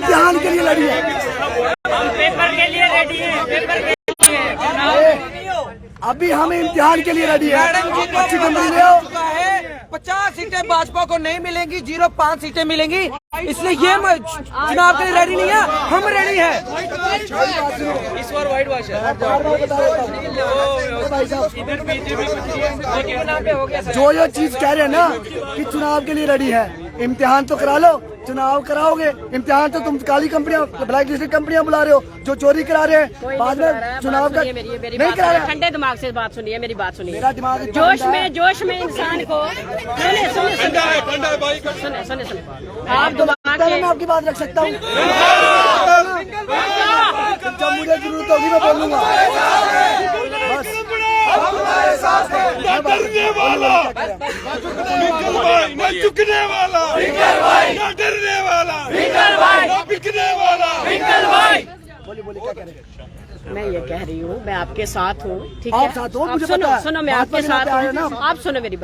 इम्तिहान के लिए लड़ी है। हम पेपर के लिए रेडी हैं, पेपर के लिए। अभी हम इम्तिहान के लिए रेडी है। मैडम जी को अच्छी कंपनी ले आओ। 50 सीटें भाजपा को नहीं मिलेंगी, 0.5 सीटें मिलेंगी, इसलिए ये चुनाव के लिए रेडी नहीं है, हम रेडी है। इस बार वाइट वॉश है। जो ये चीज कह रहे हैं ना कि चुनाव के लिए रेडी है, इम्तिहान तो करा लो, चुनाव कराओगे, इम्तिहान तो तुम काली कंपनियां, ब्लैक लिस्टेड कंपनियां बुला रहे हो जो चोरी करा रहे हैं, बाद में चुनाव का नहीं करा रहे। ठंडे दिमाग से बात सुनिए, मेरी बात सुनिए। मेरा दिमाग जोश में इंसान को सुने आप दिमाग मैं आपकी बात रख सकता हूँ। जब मुझे जरूरत होगी मैं बोलूंगा। बस डरने वाला, न झुकने वाला, न डरने वाला, न बिकने वाला। बोलिए क्या कह रहे हैं? मैं ये कह रही हूँ, मैं आपके साथ हूँ, ठीक आप है? साथ हो, आप मुझे सुनो पता है। सुनो, मैं आपके भाजपा साथ में आए ना हूँ। आप सुनो मेरी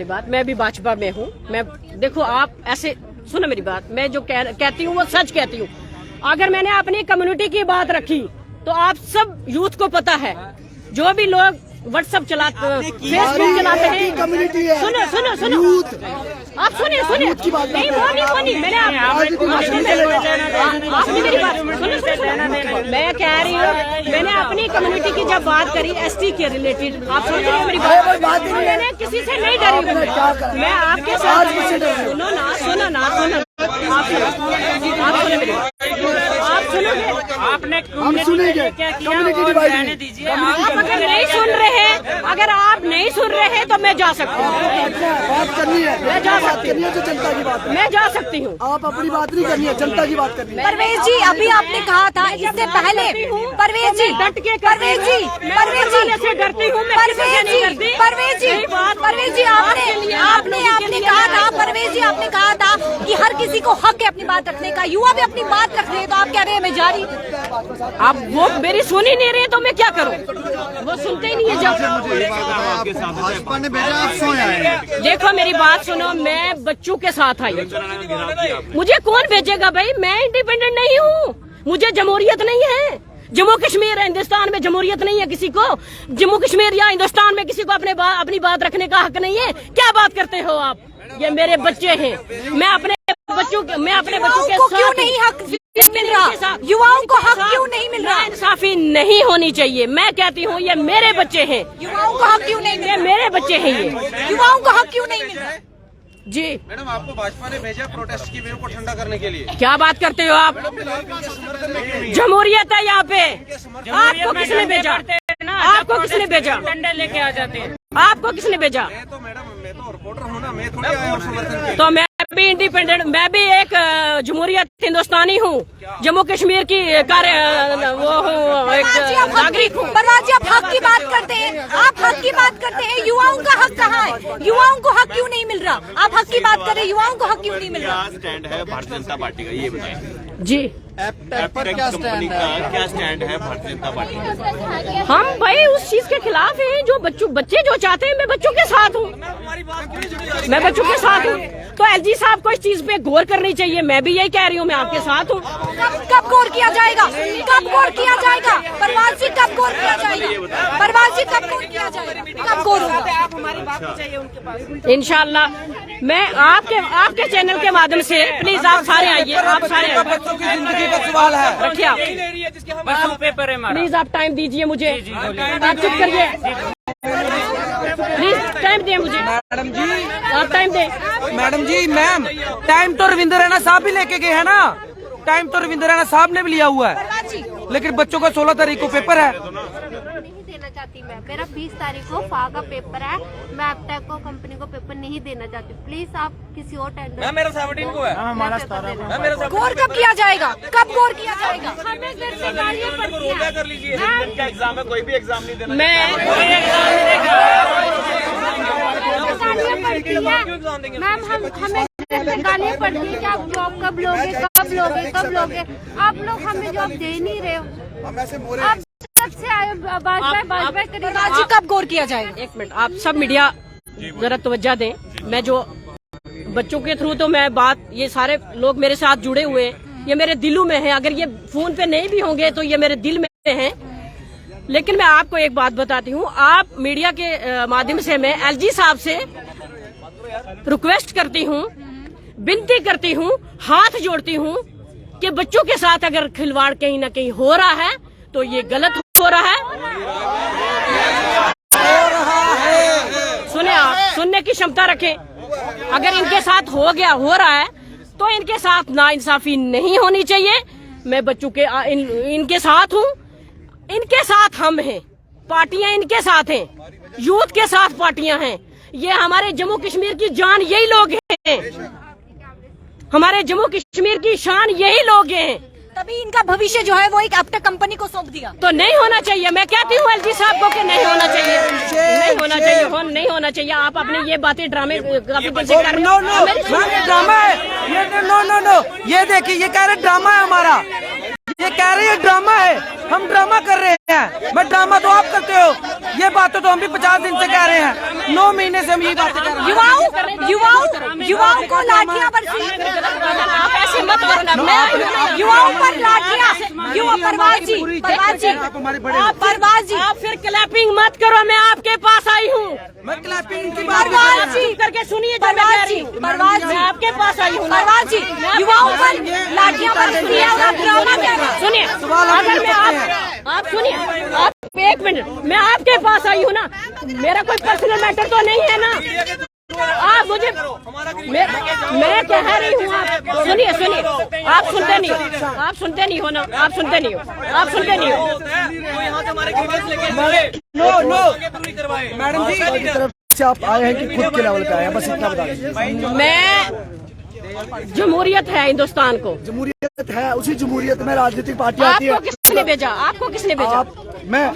बात, मैं भी भाजपा में हूँ। मैं देखो, आप ऐसे सुनो मेरी बात, मैं जो कहती हूँ वो सच कहती हूँ। अगर मैंने अपनी कम्युनिटी की बात रखी तो आप सब यूथ को पता है, जो भी लोग व्हाट्सएप चलाते, फेसबुक चलाते हैं, कम्युनिटी है। सुनो आप सुनिए नहीं बोनी मैंने आपने मेरी बात सुनो। मैं कह रही हूँ, मैंने अपनी कम्युनिटी की जब बात करी एसटी के रिलेटेड, आप समझ रहे हो मेरी बात? मैंने किसी से नहीं डरी हूँ, मैं आपके साथ। सुनो ना आप सुनोगे, आपने हम सुनेंगे। क्या किया कम्युनिटी वो डिवाइड कहने दीजिए। आप अगर नहीं सुन रहे, अगर आप नहीं सुन रहे तो मैं जा सकती हूँ, बात करनी है, मैं जा बात सकती करनी है जो जनता की बात है। मैं जा सकती हूँ। आप अपनी बात नहीं करनी है, जनता की बात करनी है। परवेज जी, अभी आपने कहा था इससे पहले, परवेज जी, डट के परवेज जी, से डरती हूँ, परवेज जी, आपने कहा था, परवेज जी आपने कहा था कि हर किसी को हक है अपनी बात रखने का। युवा भी अपनी बात रख रहे हैं, तो आप कह रहे हैं मैं जा रही। आप वो मेरी सुन ही नहीं रहे तो मैं क्या करूँ? वो सुनते ही नहीं है। जब भाजपा ने भेजा, आप सोए आए। देखो मेरी बात सुनो, मैं बच्चों के साथ आई। मुझे कौन भेजेगा भाई? मैं इंडिपेंडेंट नहीं हूँ, मुझे जमहूरियत नहीं है। जम्मू कश्मीर हिंदुस्तान में जमहूरियत नहीं है किसी को। जम्मू कश्मीर या हिंदुस्तान में किसी को अपनी बात रखने का हक नहीं है। क्या बात करते हो आप? ये मेरे बच्चे हैं, मैं अपने बच्चों के साथ क्यों नहीं हक मिल रहा? युवाओं को हक क्यों नहीं मिल रहा? इंसाफी नहीं होनी चाहिए। मैं कहती हूँ ये मेरे बच्चे हैं। युवाओं को हक क्यों नहीं मिल रहा? मेरे बच्चे हैं ये। युवाओं को हक क्यों नहीं मिल रहा? जी मैडम, आपको भाजपा ने भेजा प्रोटेस्ट की वेव को ठंडा करने के लिए। क्या बात करते हो आप? जमहूरियत है यहाँ पे। आपको किसने भेजा? आपको किसने भेजा? डंडे लेके आ जाते हैं। आपको किसने भेजा? तो मैडम, मैं तो रिपोर्टर हूँ ना, मैं थोड़ी आया हूँ समर्थन के। तो मैं भी इंडिपेंडेंट, मैं भी एक जमहूरियत हिंदुस्तानी हूँ, जम्मू कश्मीर की वो हूँ, एक नागरिक हूँ। परवाज जी, आप हक की बात करते हैं, आप हक की बात करते हैं, युवाओं का हक कहाँ है? युवाओं को हक क्यों नहीं मिल रहा? आप हक की बात कर रहे हैं, युवाओं को हक क्यों नहीं मिल रहा? स्टैंड है भारतीय जनता पार्टी का, ये बताएं। जी क्या स्टैंड है भारतीय जनता पार्टी का? हम भाई उस चीज के खिलाफ हैं जो बच्चे जो चाहते हैं। मैं बच्चों के साथ हूँ, मैं बच्चों के साथ हूँ। तो एलजी साहब को इस चीज पे गौर करनी चाहिए। मैं भी यही कह रही हूँ, मैं आपके साथ हूँ। कब गौर किया जाएगा? कब गौर किया जाएगा? परवाज जी, कब गौर किया जाएगा? परवाज जी, कब गौर किया जाएगा? कब गौर होगा? आप हमारी बात तो चाहिए उनके पास। इंशाल्लाह मैं आपके चैनल के माध्यम से प्लीज आप सारे आइए, आप सारे बच्चों की जिंदगी का सवाल है। रखिए आप, बस पेपर है हमारा। प्लीज आप टाइम दीजिए मुझे। आप चुप करिए, प्लीज टाइम दिए मुझे। मैडम जी, आप टाइम दें। मैडम जी, मैम, टाइम तो रविंद्र रैना साहब भी लेके गए हैं ना। टाइम तो रविंद्र रैना साहब ने भी लिया हुआ है, लेकिन बच्चों का 16 तारीख को पेपर है। नहीं देना चाहती मैं, मेरा 20 तारीख को फा का पेपर है। मैं एपटेक को कंपनी को पेपर नहीं देना चाहती। प्लीज आप किसी और टेंडर। मेरा 17 को है। गौर कब किया जाएगा? कब गौर किया जाएगा? हमें फिर से गालियां पड़ती हैं। कर लीजिए, इनका एग्जाम है, कोई भी एग्जाम नहीं देना। मैम, हमें गालियां पड़ती है कि आप जॉब कब लोगे, कब लोगे, कब लोगे। आप लोग हमें जॉब दे नहीं रहे हो। आप कब से आए? बाजवा परवाज जी, कब गौर किया जाएगा? एक मिनट, आप सब मीडिया जरा तवज्जो दें। मैं जो बच्चों के थ्रू तो मैं बात, ये सारे लोग मेरे साथ जुड़े हुए हैं, ये मेरे दिलों में है। अगर ये फोन पे नहीं भी होंगे तो ये मेरे दिल में हैं। लेकिन मैं आपको एक बात बताती हूँ, आप मीडिया के माध्यम से मैं एलजी साहब से रिक्वेस्ट करती हूँ, विनती करती हूँ, हाथ जोड़ती हूँ कि बच्चों के साथ अगर खिलवाड़ कहीं ना कहीं हो रहा है तो ये गलत हो रहा है। सुने, आप सुनने की क्षमता रखें। अगर इनके साथ हो रहा है तो इनके साथ नाइंसाफी नहीं होनी चाहिए। मैं बच्चों के इनके साथ हूँ, इनके साथ हम हैं, पार्टियां इनके साथ हैं, यूथ के साथ पार्टियां हैं। ये हमारे जम्मू कश्मीर की जान यही लोग हैं, हमारे जम्मू कश्मीर की शान यही लोग हैं। तभी इनका भविष्य जो है वो एक अपना कंपनी को सौंप दिया। तो नहीं होना चाहिए। मैं कहती हूँ एलजी साहब को कि नहीं होना चाहिए, नहीं होना चाहिए, नहीं होना चाहिए। आप अपने ये बातें ड्रामे काफी देर से कर रहे हो। नो ड्रामा है ये, नो ये देखिए, ये कह रहे ड्रामा है हमारा, ये कह रहे हैं ड्रामा है, हम ड्रामा कर रहे हैं। मैं ड्रामा तो आप करते हो, ये बातें तो हम भी 50 दिन से कह रहे हैं, 9 महीने से हम यही बातें कर रहे हैं। युवाओं को लाठियां बरसी, आप ऐसे मत करना। युवाओं पर लाठियां, परवाज जी आप फिर क्लैपिंग मत करो। मैं आपके पास आई हूँ, मैं क्लैपिंग की बात परवाज जी करके सुनिए जो मैं कह रही हूँ। परवाज जी आपके पास आई हूँ। परवाज जी, युवाओं पर लाठियां बरसी है और आप ड्रामा कह रहे हैं। सुनिए, अगर मैं आप सुनिए, आप एक मिनट, मैं आपके पास आई हूँ ना, मेरा कोई पर्सनल मैटर तो नहीं है ना। आप मुझे मैं कह रही हूँ, आप सुनिए, आप सुनते नहीं हो ना, आप सुनते नहीं हो। मैडम जी की तरफ से आप आए हैं कि खुद के लेवल पे आए हैं, बस इतना बता दीजिए। मैं जमहूरियत है हिंदुस्तान को, जमहूरियत है, उसी जमहूरियत में राजनीतिक पार्टी आती है। आपको किसने भेजा? आपको किसने भेजा? मैं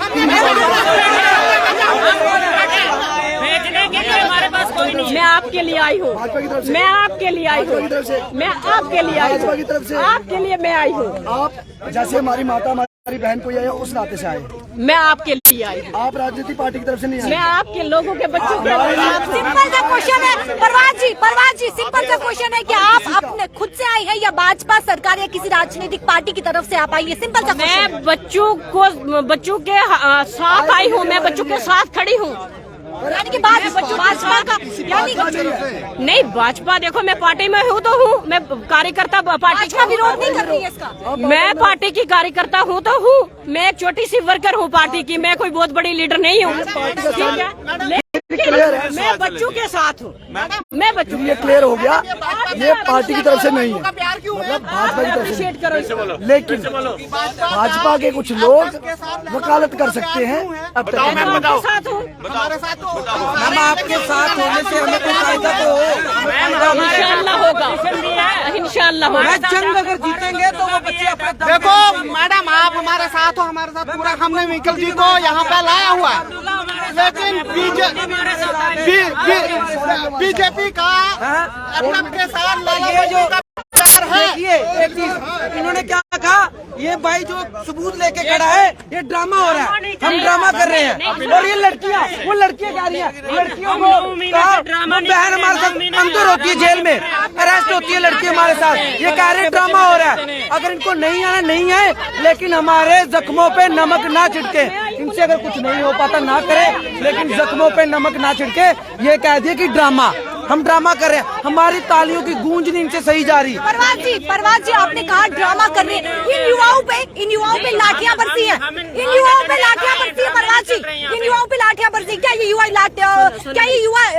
भेजने के लिए हमारे पास कोई नहीं। मैं आपके लिए आई हूँ, भाजपा की तरफ से, मैं आपके लिए आई हूँ, मैं आपके लिए आई भाजपा की तरफ हूँ, से, आपके लिए मैं आई हूँ। आप जैसे हमारी माता हमारी बहन को आए उस नाते से आए, मैं आपके लिए आई हूँ। आप राजनीतिक पार्टी की तरफ से नहीं मैं आए। आपके लोगों के बच्चों के सिंपल सा क्वेश्चन है परवाज जी, सिंपल सा क्वेश्चन है कि आप अपने खुद से आई हैं या भाजपा सरकार या किसी राजनीतिक पार्टी की तरफ से आप आई है? सिंपल सा क्वेश्चन। मैं बच्चों के साथ आई हूँ, मैं बच्चों के साथ खड़ी हूँ। यानी कि भाजपा का नहीं, भाजपा देखो, मैं पार्टी में हूँ तो हूँ, मैं कार्यकर्ता पार्टी का विरोध नहीं कर रही है इसका। मैं पार्टी की कार्यकर्ता हूँ तो हूँ, मैं एक छोटी सी वर्कर हूँ पार्टी की, मैं कोई बहुत बड़ी लीडर नहीं हूँ, ठीक है। लेकिन मैं बच्चों के साथ हूँ, मैं बच्चों ये क्लियर हो गया, ये पार्टी की तरफ से नहीं है, मतलब भाजपा की तरफ से नहीं। लेकिन भाजपा के कुछ लोग वकालत कर सकते हैं। अब तक आपके साथ हूँ, हम आपके साथ होने से हमें कोई फायदा तो हो। इंशाअल्लाह होगा, इंशाअल्लाह होगा। मैं जंग अगर जीतेंगे तो वो बच्चे अपने दम पे देखो मैडम, आप हमारे साथ हो, हमारे साथ पूरा हमने व्हीकल जी को यहाँ पे लाया हुआ है, लेकिन बीजेपी का अपना के साथ ये जो देखिए एक चीज इन्होंने क्या कहा, ये भाई जो सबूत लेके खड़ा है ये ड्रामा हो रहा है, हम ड्रामा कर रहे हैं। और ये लड़कियां, वो लड़कियां कह रही हैं, लड़कियों को कहा बहन हमारे साथ अंदर होती है, जेल में अरेस्ट होती है लड़की हमारे साथ, ये कह रहे ड्रामा हो रहा है। अगर इनको नहीं आना नहीं है, लेकिन हमारे जख्मों पे नमक ना छिड़के, इनसे अगर कुछ नहीं हो पाता ना करे, लेकिन जख्मों पे नमक ना छिड़के, ये कह दिए कि ड्रामा, हम ड्रामा कर रहे हैं। हमारी तालियों की गूंज नहीं इनसे सही जा रही। परवाज जी आपने कहा ड्रामा कर रहे हैं, इन युवाओं पे लाठियां बरसी हैं, इन युवाओं पे लाठियां बरसी है। परवाज जी, इन युवाओं पे लाठियां बरसी, क्या ये युवा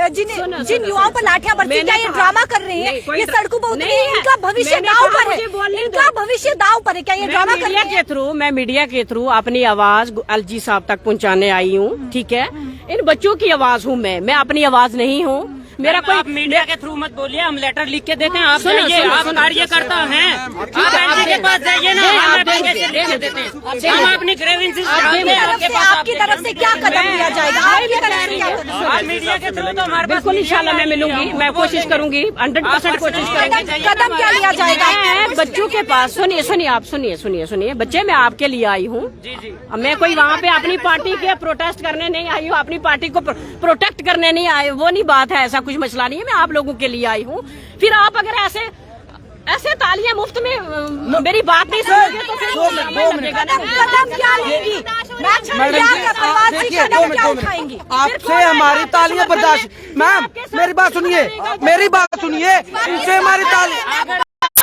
जिन युवाओं पर लाठियां बरसी, क्या ये ड्रामा कर रहे हैं? ये सड़कों पर उतरे, इनका भविष्य दांव पर है, इनका भविष्य दांव पर है, क्या ये ड्रामा कर रहे हैं? मैं मीडिया के थ्रू अपनी आवाज एलजी साहब तक पहुंचाने आई हूँ, ठीक है। इन बच्चों की आवाज हूँ मैं अपनी आवाज नहीं हूँ। मेरा कोई आप मीडिया के थ्रू मत बोलिए, हम लेटर लिख के देते हैं, आप जाइए, आप कार्यकर्ता हैं, आप एलजी के पास जाइए ना, हम एप्लीकेशन लिख के देते हैं, हम अपनी ग्रीवेंसेस आपकी तरफ से क्या कदम लिया जाएगा? आपकी तरफ से क्या कदम? आप मीडिया के थ्रू तो हमारे पास बिल्कुल इंशाल्लाह मैं मिलूंगी, मैं कोशिश करूंगी, 100% कोशिश करूंगी। कदम क्या लिया जाएगा? मैं बच्चों के पास सुनिए, बच्चे मैं आपके लिए आई हूँ। मैं कोई वहाँ पे अपनी पार्टी के प्रोटेस्ट करने नहीं आई हूँ, अपनी पार्टी को प्रोटेक्ट करने नहीं आई, वो नहीं बात है, ऐसा कुछ मसला नहीं है। मैं आप लोगों के लिए आई हूँ। फिर आप अगर ऐसे ऐसे तालियां मुफ्त में मेरी बात नहीं सुनोगे तो फिर लगेगा ना। कदम क्या लेंगी देखिए 2 मिनट आपसे हमारी तालियां बर्दाश्त। मैम मेरी बात सुनिए, मेरी बात सुनिए, इनसे हमारी ताली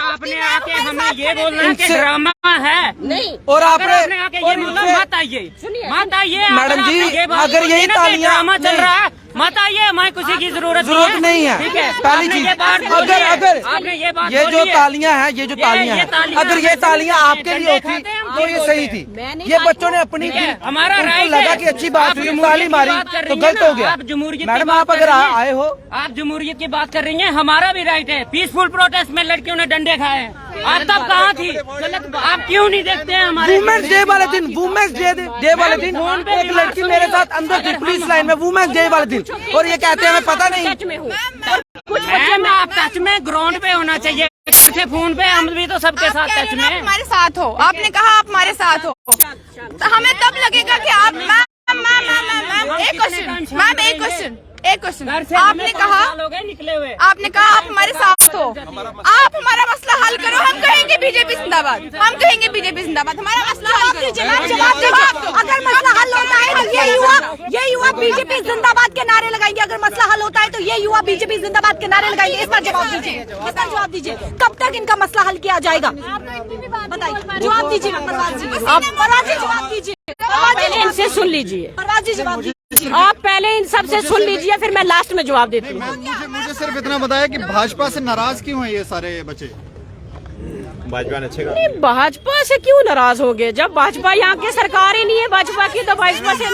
आपने आके हमें ये बोलना है कि ड्रामा है नहीं, और आपने आके ये बोलना मत आइए, मत आइए मैडम जी, अगर यही तालियां ड्रामा चल रहा है मत आइए, हमें किसी की जरूरत नहीं है। ठीक है, पहली चीज अगर आपने ये बात ये जो तालियां हैं, ये जो तालियां हैं, अगर ये तालियां आपके लिए होती तो ये सही थी। ये बच्चों ने अपनी हमारा राइट लगा कि अच्छी बात हुई, ताली मारी तो गलत हो गया। आप जमहूरियत मैडम आप अगर आए हो, आप जमहूरियत की बात कर रही हैं, हमारा भी राइट है। पीसफुल प्रोटेस्ट में लड़कियों ने डंडे खाए हैं, आप तब कहाँ थी? आप क्यों नहीं देखते हैं हमारे वुमेन्स डे वाले दिन, वुमेन्स डे वाले दिन एक लड़की मेरे साथ अंदर थी पुलिस लाइन में, वुमेन्स डे वाले दिन, और ये कहते हैं हमें पता नहीं। टच में हूँ। कुछ बच्चे में आप टच में ग्राउंड पे होना चाहिए, से फोन पे हम भी तो सबके साथ टच में। आप हमारे साथ हो, आपने कहा आप हमारे साथ हो, तो हमें तब लगेगा कि आप मैम एक क्वेश्चन आपने कहा निकले हुए, आपने कहा आप हमारे साथ हो, आप हमारा मसला हल करो, हम कहेंगे बीजेपी जिंदाबाद, हम कहेंगे बीजेपी जिंदाबाद, हमारा मसला हल करो। जवाब दीजिए, अगर मसला हल होता है तो ये युवा बीजेपी जिंदाबाद के नारे लगाएंगे, अगर मसला हल होता है तो ये युवा बीजेपी जिंदाबाद के नारे लगाएंगे। इस पर जवाब दीजिए, कब तक इनका मसला हल किया जाएगा? बताइए, जवाब दीजिए परवाज जी, जवाब दीजिए, पहले इनसे सुन लीजिए, परवाज जी जवाब दीजिए। आप पहले इन सब से सुन लीजिए, फिर मैं लास्ट में जवाब देती हूँ। मुझे सिर्फ इतना बताया कि भाजपा से नाराज क्यों है ये सारे बच्चे? भाजपा से क्यों नाराज हो गए? जब भाजपा यहाँ की सरकार ही नहीं है भाजपा की, तो भाजपा से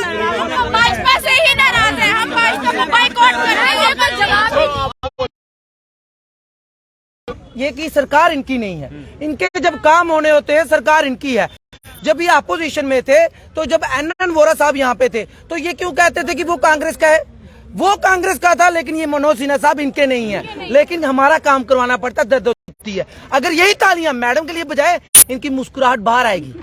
भाजपा से ही नाराज है, हम भाजपा को बाइकआउट कर रहे हैं। ये की सरकार इनकी नहीं है, इनके जब काम होने होते हैं सरकार इनकी है। जब ये अपोजिशन में थे, तो जब एन वोरा साहब यहाँ पे थे, तो ये क्यों कहते थे कि वो कांग्रेस का है? वो कांग्रेस का था, लेकिन ये मनोज सिन्हा साहब इनके नहीं है, लेकिन हमारा काम करवाना पड़ता, दर्द होती है। अगर यही तालियां मैडम के लिए बजाए, इनकी मुस्कुराहट बाहर आएगी,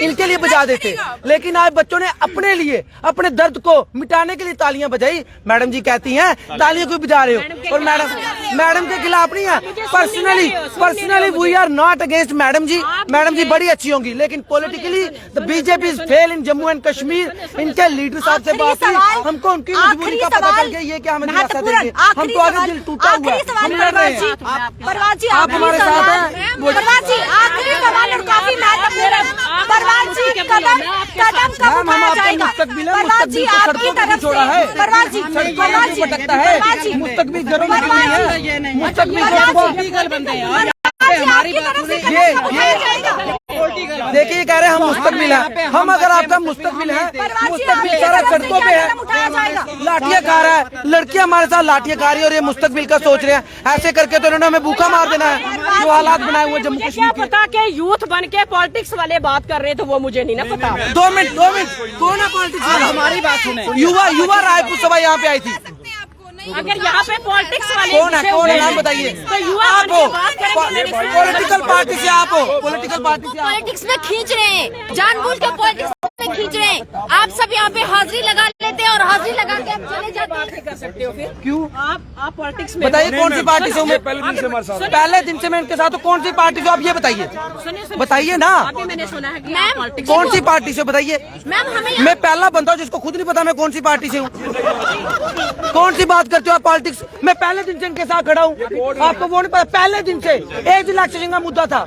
इनके लिए बजा देते, लेकिन आज बच्चों ने अपने लिए, अपने दर्द को मिटाने के लिए तालियां बजाई। मैडम जी कहती हैं तालियां क्यों बजा रहे हो, और मैडम के खिलाफ नहीं है। Personally we are not against madam ji बड़ी अच्छी होंगी, लेकिन politically the BJP is fail in Jammu and Kashmir. इनके लीडर साहब से बात हुई, हमको उनकी मजबूरी का पता चल गया, ये क्या हमें दिलासा देंगे? हम तो आगे दिल टूटा हुआ है, हम लड़ रहे हैं, आप हमारे साथ हैं। आखिरी सवाल और काफी कदम कब उठाया जाएगा? परवाज जी आपकी तरफ से, परवाज जी भटकता है, मुस्तकबिल घरों में क्यों नहीं है? मुस्तकबिल बंदे हैं हमारी बात देखिए, कह रहे हैं हम मुस्तकबिल हैं, हम अगर आपका मुस्तकबिल है, मुस्तकबिल सारा सड़कों पे है, लाठियां खा रहा है, लड़कियां हमारे साथ लाठियां खा रही है, और ये मुस्तकबिल का सोच रहे हैं। ऐसे करके तो इन्होंने हमें भूखा मार देना है, जो हालात बनाए हुए जम्मू कश्मीर के। पता के यूथ बन के पॉलिटिक्स वाले बात कर रहे, तो वो मुझे नहीं ना पता। 2 मिनट कौन है पॉलिटिक्स? हमारी बात सुने। युवा रायपुर सभा यहाँ पे आई थी, अगर यहाँ पे पॉलिटिक्स वाले कौन है नाम बताइए? तो युवा आप हो, पॉलिटिकल पार्टी से आप हो, पॉलिटिकल पार्टी से पॉलिटिक्स में खींच रहे हैं, जानबूझ के पॉलिटिक्स में खींच रहे हैं। आप सब यहाँ पे हाजिरी लगा लेते हैं और हाजिरी लगा के आप चले जाते हैं। कर सकते हो फिर क्यों? आप पॉलिटिक्स में बताइए कौन सी पार्टी से हूँ मैं? पहले दिन से मैं इनके साथ हूँ। कौन सी पार्टी से? आप ये बताइए, बताइए ना। अभी मैंने सुना है कि मैम कौन सी पार्टी से बताइए? मैम हमें मैं पहला बंदा हूँ जिसको खुद नहीं पता मैं कौन सी पार्टी से हूँ। कौन सी बात करते हो आप पॉलिटिक्स? मैं पहले दिन से इनके साथ खड़ा हूँ, आपको वो नहीं पता? पहले दिन से एक इलेक्शन का मुद्दा था,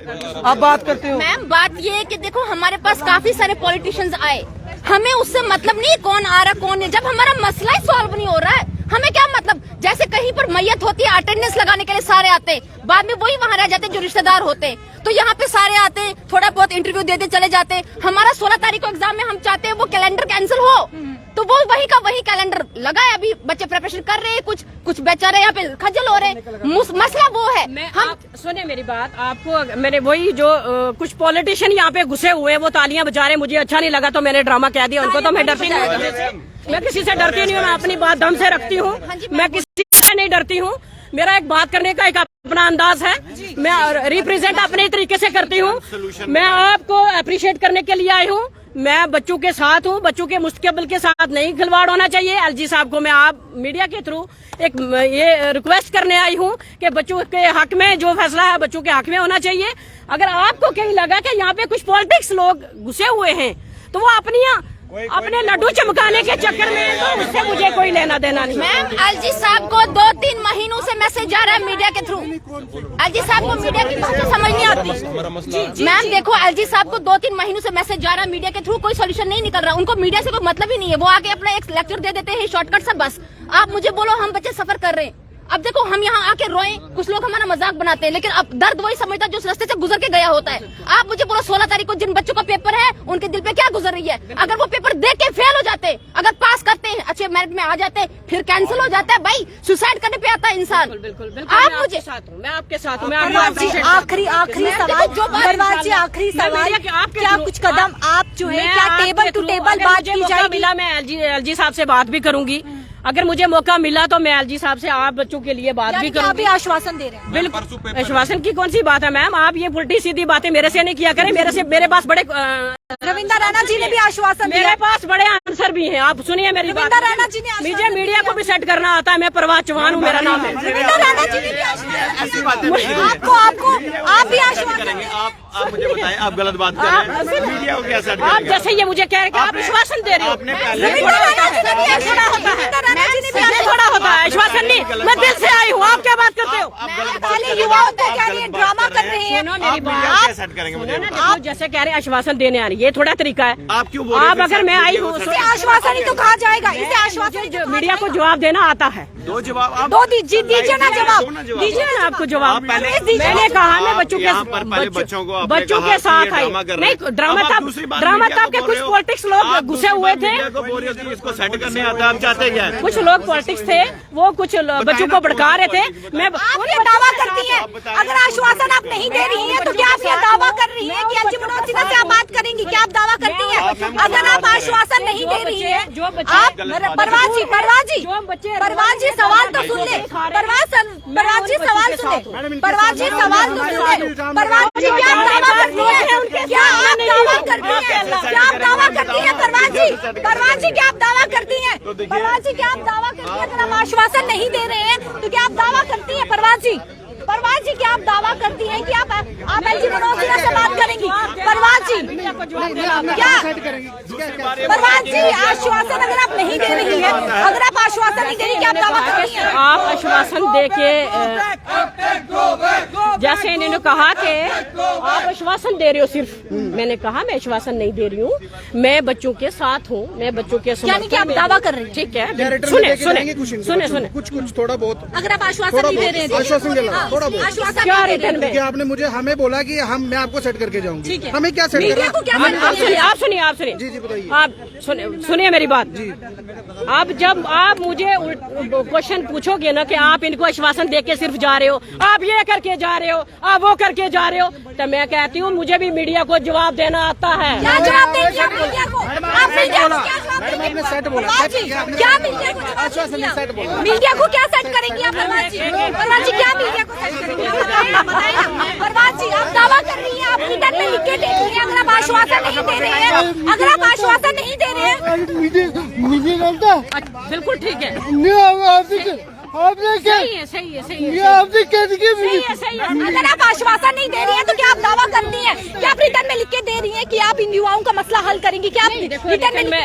आप बात करते हो। मैम बात ये है कि देखो हमारे पास काफी सारे पॉलिटिशियंस आए, हमें उससे मतलब नहीं कौन आ रहा कौन नहीं। जब हमारा मसला ही सॉल्व नहीं हो रहा है, हमें क्या मतलब? जैसे कहीं पर मैयत होती है, अटेंडेंस लगाने के लिए सारे आते हैं, बाद में वही वहाँ रह जाते हैं जो रिश्तेदार होते हैं। तो यहाँ पे सारे आते हैं, थोड़ा बहुत इंटरव्यू देते चले जाते हैं। हमारा 16 तारीख को एग्जाम में हम चाहते हैं वो कैलेंडर कैंसिल हो, तो वो वही का वही कैलेंडर लगा है। अभी बच्चे प्रिपरेशन कर रहे हैं, कुछ बेचारे यहाँ पे खज्जल हो रहे हैं। मसला वो है। हम सुने मेरी बात, आपको मेरे वही जो कुछ पॉलिटिशियन यहाँ पे घुसे हुए वो तालियां बजा रहे, मुझे अच्छा नहीं लगा तो मैंने ड्रामा कह दिया उनको। तो मैं डरती नहीं हूँ, मैं किसी से डरती नहीं हूँ, मैं अपनी बात दम से रखती हूँ, मैं किसी से नहीं डरती हूँ। मेरा एक बात करने का एक अपना अंदाज है, मैं रिप्रेजेंट अपने तरीके से करती हूँ। मैं आपको अप्रिशिएट करने के लिए आई हूँ, मैं बच्चों के साथ हूँ, बच्चों के मुस्तकबिल के साथ नहीं खिलवाड़ होना चाहिए। एलजी साहब को मैं आप मीडिया के थ्रू एक ये रिक्वेस्ट करने आई हूँ कि बच्चों के हक में जो फैसला है बच्चों के हक में होना चाहिए। अगर आपको कहीं लगा कि यहाँ पे कुछ पॉलिटिक्स लोग घुसे हुए हैं तो वो अपने लड्डू चमकाने के चक्कर में, तो उससे मुझे कोई लेना देना नहीं। मैम एलजी साहब को 2-3 महीनों से मैसेज जा रहा है मीडिया के थ्रू। एलजी साहब को मीडिया की बात समझ नहीं आती। मैम देखो, एलजी साहब को 2-3 महीनों से मैसेज जा रहा है मीडिया के थ्रू, कोई सोल्यूशन नहीं निकल रहा। उनको मीडिया से कोई मतलब ही नहीं है। वो आके अपना एक लेक्चर दे देते हैं शॉर्टकट से बस। आप मुझे बोलो, हम बच्चे सफर कर रहे हैं। अब देखो, हम यहाँ आके रोएं, कुछ लोग हमारा मजाक बनाते हैं, लेकिन अब दर्द वही समझता है जो उस रास्ते से गुजर के गया होता है। आप मुझे बोलो, 16 तारीख को जिन बच्चों का पेपर है उनके दिल पे क्या गुजर रही है? अगर वो पेपर दे के फेल हो जाते, अगर पास करते हैं, अच्छे मेरिट में आ जाते, फिर कैंसिल हो जाता है। भाई सुसाइड करने पे आता है इंसान। बिल्कुल आप मुझे मैं आपके साथ हूँ। आखिरी सवाल जो परवाज जी, आखिरी सवाल, क्या कुछ कदम आप जो है क्या टेबल टू टेबल बात की जाएगी? मिला मैं एलजी साहब से बात भी करूंगी। अगर मुझे मौका मिला तो मैं एलजी साहब से आप बच्चों के लिए बात भी करूंगी। आप भी आश्वासन दे रहे हैं? बिल्कुल, आश्वासन की कौन सी बात है मैम? आप ये उल्टी सीधी बातें मेरे से नहीं किया करें। मेरे पास बड़े रविंद्र रैना जी ने भी आश्वासन दिया। मेरे पास बड़े आंसर भी हैं। आप सुनिए मेरी बात। रविंद्र रैना जी ने मुझे मीडिया को भी सेट करना आता है। मैं परवाज चौहान हूँ, मेरा नाम है। रविंद्र रैना जी ने भी आश्वासन, आपको आप भी आश्वासन। आप मुझे बताएं, आप गलत बात कर रहे हैं। मीडिया को क्या सेट आप जैसे ये मुझे कह रहे हैं आप आश्वासन दे रहे हो। रविंद्र रैना जी ने भी थोड़ा होता है आश्वासन नहीं। मैं दिल से आई हूँ, आप क्या बात करते हो? पहले युवाओं को क्या ये ड्रामा कर रहे हैं? मेरी बात सेट करेंगे मुझे। आप जैसे कह रहे हैं आश्वासन देने आ रही है, ये थोड़ा तरीका है। आप क्यों बोल रहे हैं? आप अगर मैं आई हूँ, इसे आश्वासन ही तो कहा जाएगा। इसे आश्वासन मीडिया को जवाब देना आता है। दो जवाब आप दो दीजिए ना जवाब, दीजिए ना आपको जवाब। मैंने कहा मैं बच्चों के साथ आई नहीं। ड्रामा तब के कुछ पॉलिटिक्स लोग घुसे हुए थे। इसको सेट करने आता है। आप चाहते क्या? कुछ लोग पॉलिटिक्स थे, वो कुछ बच्चों को भड़का रहे थे। मैं आप दावा करती हैं, अगर आश्वासन आप नहीं दे रही हैं तो क्या आप ये दावा कर रही हैं कि एलजी मनोज सिन्हा से आप बात करेंगी? क्या आप दावा करती हैं? अगर आप आश्वासन नहीं दे रही हैं, आप परवाज जी सवाल तो सुन ले। परवाज जी सवाल सुन ले। परवाज जी सवाल तो सुन ले। परवाज जी क्या आप दावा करती हैं? क्या आप दावा करती हैं? क्या आप दावा करती हैं? परवाज जी क्या आप दावा करती हैं? परवाज जी क्या आप दावा करती हैं? अगर आप आश्वासन नहीं दे रहे हैं तो क्या आप दावा करती हैं? परवाज जी क्या आप दावा करती हैं कि आप एलजी मनोज सिन्हा से बात करेंगी? परवाज जी क्या? परवाज जी आश्वासन अगर आप नहीं दे रही हैं, अगर आप आश्वासन नहीं दे रही, क्या आप दावा कर रही हैं? आप आश्वासन दे के जैसे इन्होंने कहा कि आप आश्वासन दे रहे हो, सिर्फ मैंने कहा मैं आश्वासन नहीं दे रही हूँ। मैं बच्चों के साथ हूँ, मैं बच्चों के यानी कि आप दावा कर रही हैं? ठीक है, सुने कुछ थोड़ा बहुत। अगर आप आश्वासन नहीं दे रहे हैं, आश्वासन थोड़ा बहुत क्या रिटर्न में? आपने मुझे हमें बोला कि मैं आपको सेट करके जाऊंगी। हमें क्या सेट मीडिया को क्या आप सुनिए जी बताइए। आप सुनिए मेरी बात जी। आप जब आप मुझे क्वेश्चन पूछोगे ना कि आप इनको आश्वासन दे के सिर्फ जा रहे हो, आप ये करके जा रहे हो, आप वो करके जा रहे हो, तो मैं कहती हूँ मुझे भी मीडिया को जवाब देना आता है। क्या जवाब देंगे आप मीडिया को? आप मीडिया को क्या जवाब देंगे? क्या मीडिया को जवाब देंगे? मीडिया को क्या सेट करेंगी आप? परवाज जी क्या मीडिया को सेट करेंगी? परवाज जी आप दावा कर रही हैं, आप रिटर्न में लिख के दे रही हैं, अगर आप आश्वासन नहीं दे रहे हैं, अगर आप आश्वासन नहीं दे रहे हैं। बिल्कुल ठीक है, आपने क्या सही है आपने क्या सही है। अगर आप आश्वासन नहीं दे रही हैं तो क्या आप दावा करती हैं कि आप रिटर्न में लिख के दे रही हैं कि आप इन युवाओं का मसला हल करेंगी? क्या आप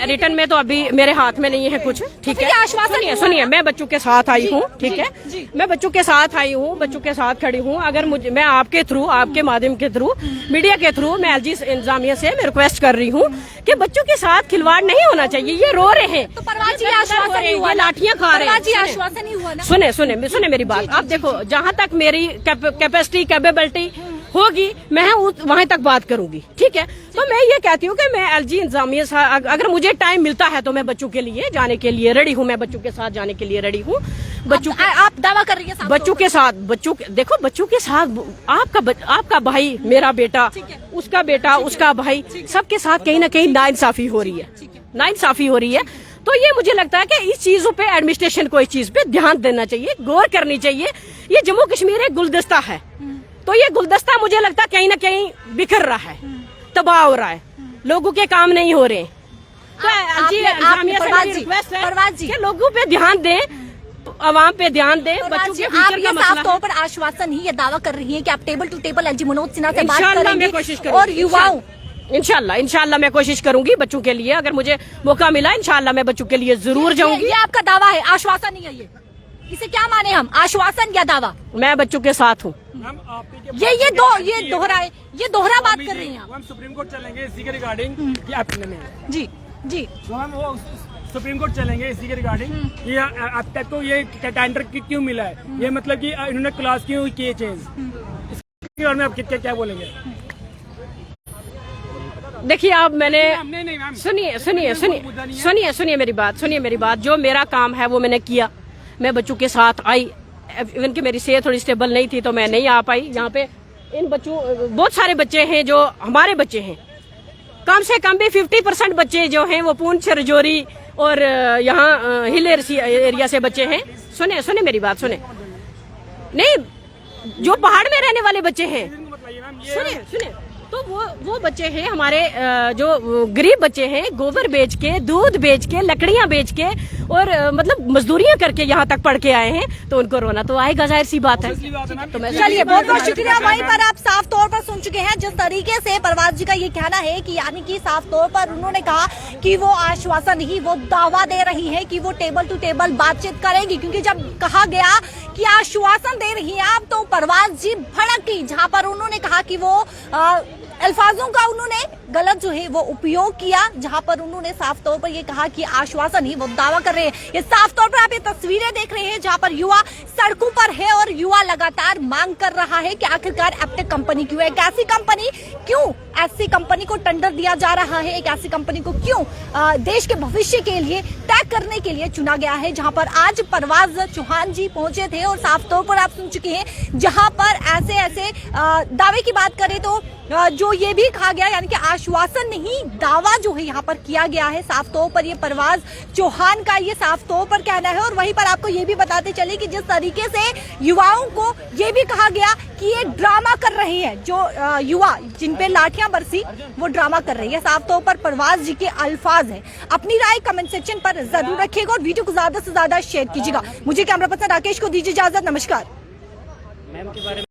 रिटर्न में तो अभी मेरे हाथ में नहीं है कुछ। ठीक है, आश्वासन सुनिए मैं बच्चों के साथ आई हूँ। ठीक है, मैं बच्चों के साथ आई हूँ, बच्चों के साथ खड़ी हूँ। अगर मुझे मैं आपके थ्रू, आपके माध्यम के थ्रू, मीडिया के थ्रू मैं एलजी इंतजामिया से मैं रिक्वेस्ट कर रही हूँ कि बच्चों के साथ खिलवाड़ नहीं होना चाहिए। ये रो रहे हैं, तो परवाज जी आश्वासन नहीं हुआ, लाठियाँ खा रहे हैं। आश्वासन नहीं हुआ। सुने मेरी बात। अब देखो, जहाँ तक मेरी कैपेसिटी कैपेबिलिटी होगी मैं वहां तक बात करूंगी। ठीक है, तो मैं ये कहती हूँ कि मैं एलजी इंतजामिया से अगर मुझे टाइम मिलता है तो मैं बच्चों के लिए जाने के लिए रेडी हूँ। मैं बच्चों के साथ जाने के लिए रेडी हूँ। बच्चों आप दावा कर रही हैं बच्चों के साथ, देखो बच्चों के साथ आपका भाई, मेरा बेटा, उसका बेटा, उसका भाई, सबके साथ कहीं ना कहीं नाइंसाफी हो रही है। तो ये मुझे लगता है कि इस चीजों पे एडमिनिस्ट्रेशन को इस चीज पे ध्यान देना चाहिए, गौर करनी चाहिए। ये जम्मू कश्मीर एक गुलदस्ता है, तो ये गुलदस्ता मुझे लगता है कहीं ना कहीं बिखर रहा है, तबाह हो रहा है। लोगों के काम नहीं हो रहे। तो जी जामिया से मेरी रिक्वेस्ट है कि लोगों पे ध्यान दें, आवाम पे ध्यान दें, बच्चों के आप फ्यूचर ये का साफ मसला तौर पर आश्वासन ही ये दावा कर रही है कि आप table to table LG Manoj Sinha से बात इंशाल्लाह मैं करेंगे कोशिश करूंगी। और युवाओं इंशाल्लाह मैं कोशिश करूंगी बच्चों के लिए, अगर मुझे मौका मिला इंशाल्लाह मैं बच्चों के लिए जरूर जाऊंगी। ये आपका दावा है, आश्वासन नहीं है ये, इसे क्या माने हम, आश्वासन या दावा? मैं बच्चों के साथ हूँ। ये दोहरा बात कर रही हैं आप। हम सुप्रीम कोर्ट चलेंगे इसी के रिगार्डिंग कि आप जी जी तो हम वो सुप्रीम कोर्ट चलेंगे इसी के रिगार्डिंग कि अब तक को ये टेंडर क्यों मिला है, ये मतलब कि इन्होंने क्लास क्यों किए चेंज, इसके बारे में आप क्या बोलेंगे? देखिए आप मैंने सुनिए मेरी बात, जो मेरा काम है वो मैंने किया। मैं बच्चों के साथ आई, इवन कि मेरी सेहत थोड़ी स्टेबल नहीं थी तो मैं नहीं आ पाई। यहाँ पे इन बच्चों, बहुत सारे बच्चे हैं जो हमारे बच्चे हैं, कम से कम भी 50% बच्चे जो हैं वो पूंछ, राजौरी और यहाँ हिल एरिया से बच्चे हैं। सुने मेरी बात, सुने नहीं, जो पहाड़ में रहने वाले बच्चे हैं, सुने तो वो बच्चे हैं हमारे, जो गरीब बच्चे हैं, गोबर बेच के, दूध बेच के, लकड़ियां बेच के और मतलब मजदूरियां करके यहाँ तक पढ़ के आए हैं, तो उनको रोना तो आएगा, जाहिर सी बात है। तो मैं चलिए बहुत बहुत शुक्रिया। वहीं पर आप साफ तौर पर सुन चुके हैं जिस तरीके से परवाज जी का ये कहना है कि यानी कि साफ तौर पर उन्होंने कहा कि वो आश्वासन ही, वो दावा दे रही है कि वो टेबल टू टेबल बातचीत करेगी, क्योंकि जब कहा गया कि आश्वासन दे रही है आप, तो परवाज जी भड़की, जहाँ पर उन्होंने कहा कि वो अल्फाजों का उन्होंने गलत जो है वो उपयोग किया, जहां पर उन्होंने साफ तौर पर ये कहा कि आश्वासन ही, वो दावा कर रहे हैं। ये साफ तौर पर आप ये तस्वीरें देख रहे हैं जहां पर युवा सड़कों पर है और युवा लगातार मांग कर रहा है कि आखिरकार एप्टेक कंपनी क्यों है, एक ऐसी कंपनी क्यों, ऐसी कंपनी को टेंडर दिया जा रहा है, एक ऐसी कंपनी को क्यों देश के भविष्य के लिए तय करने के लिए चुना गया है, जहां पर आज परवाज चौहान जी पहुंचे थे। और साफ तौर पर आप सुन चुके हैं जहां पर ऐसे दावे की बात करें तो जो ये भी कहा गया, यानी कि आश्वासन नहीं दावा जो है यहाँ पर किया गया है। साफ तौर पर ये परवाज चौहान का ये साफ तौर पर कहना है। और वहीं पर आपको ये भी बताते चले कि जिस तरीके से युवाओं को ये भी कहा गया कि ये ड्रामा कर रही है, जो युवा जिन पे लाठियां बरसी वो ड्रामा कर रही है, साफ तौर पर परवाज जी के अल्फाज है। अपनी राय कमेंट सेक्शन पर जरूर रखिएगा और वीडियो को ज्यादा से ज्यादा शेयर कीजिएगा। मुझे कैमरा पर्सन राकेश को दीजिए इजाजत, नमस्कार।